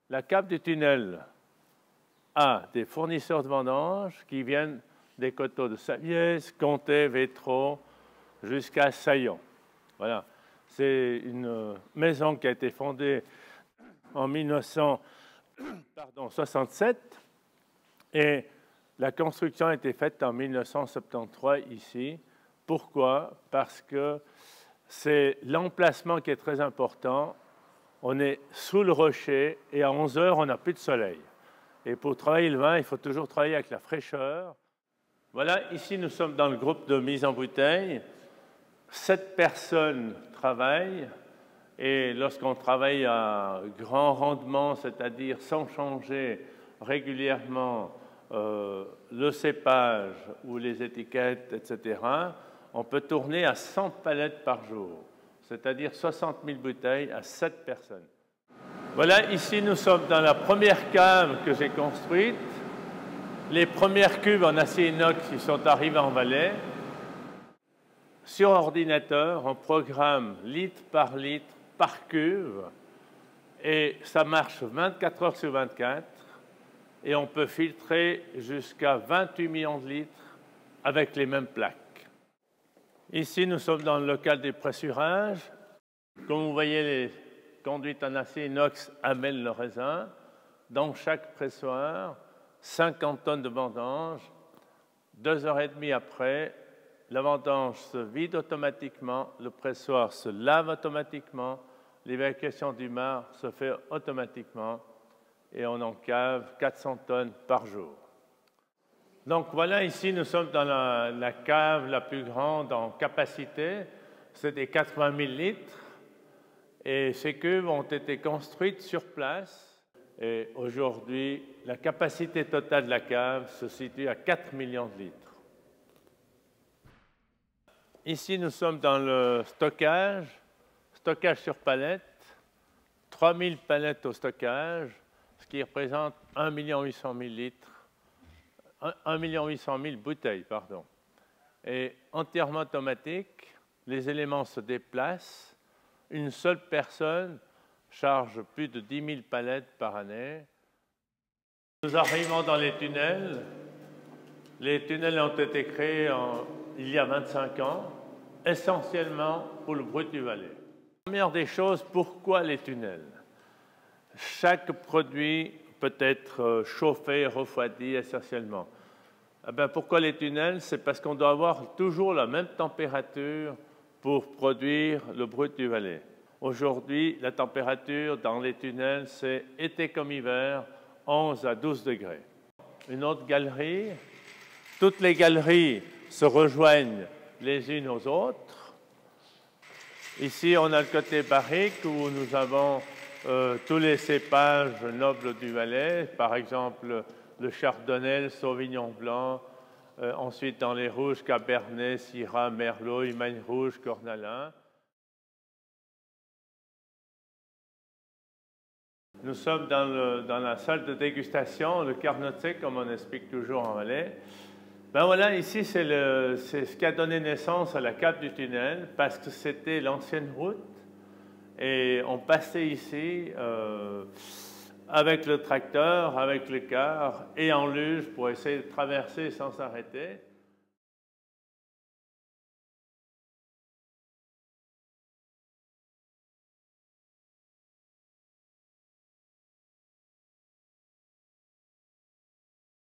La cave du tunnel a des fournisseurs de vendanges qui viennent des coteaux de Saviès, Comté, Vétro, jusqu'à Saillon. Voilà. C'est une maison qui a été fondée en 1967 et la construction a été faite en 1973 ici. Pourquoi? Parce que c'est l'emplacement qui est très important. On est sous le rocher et à 11 heures, on n'a plus de soleil. Et pour travailler le vin, il faut toujours travailler avec la fraîcheur. Voilà, ici nous sommes dans le groupe de mise en bouteille. 7 personnes travaillent et lorsqu'on travaille à grand rendement, c'est-à-dire sans changer régulièrement le cépage ou les étiquettes, etc., on peut tourner à 100 palettes par jour, c'est-à-dire 60 000 bouteilles à 7 personnes. Voilà, ici nous sommes dans la première cave que j'ai construite. Les premières cuves en acier inox qui sont arrivées en Valais. Sur ordinateur, on programme litre par cuve et ça marche 24 heures sur 24 et on peut filtrer jusqu'à 28 millions de litres avec les mêmes plaques. Ici, nous sommes dans le local des pressurages. Comme vous voyez, les conduites en acier inox amènent le raisin. Dans chaque pressoir, 50 tonnes de vendange. 2h30 après, la vendange se vide automatiquement, le pressoir se lave automatiquement, l'évacuation du marc se fait automatiquement et on en cave 400 tonnes par jour. Donc voilà, ici nous sommes dans la cave la plus grande en capacité, c'est des 80 000 litres et ces cuves ont été construites sur place et aujourd'hui la capacité totale de la cave se situe à 4 millions de litres. Ici, nous sommes dans le stockage sur palette, 3000 palettes au stockage, ce qui représente 1 800 000 litres, 1 800 000 bouteilles, pardon. Et entièrement automatique, les éléments se déplacent, une seule personne charge plus de 10 000 palettes par année. Nous arrivons dans les tunnels. Les tunnels ont été créés il y a 25 ans, essentiellement pour le brut du Valais. La première des choses, pourquoi les tunnels? Chaque produit peut être chauffé, refroidi essentiellement. Eh bien, pourquoi les tunnels? C'est parce qu'on doit avoir toujours la même température pour produire le brut du Valais. Aujourd'hui, la température dans les tunnels, c'est été comme hiver, 11 à 12 degrés. Une autre galerie. Toutes les galeries se rejoignent les unes aux autres. Ici, on a le côté barrique où nous avons tous les cépages nobles du Valais, par exemple le chardonnay, le sauvignon blanc, ensuite dans les rouges, cabernet, syrah, merlot, humagne rouge, cornalin. Nous sommes dans la salle de dégustation, le carnotier, comme on explique toujours en Valais. Ben voilà, ici, c'est ce qui a donné naissance à la cave du tunnel, parce que c'était l'ancienne route. Et on passait ici avec le tracteur, avec le car et en luge pour essayer de traverser sans s'arrêter.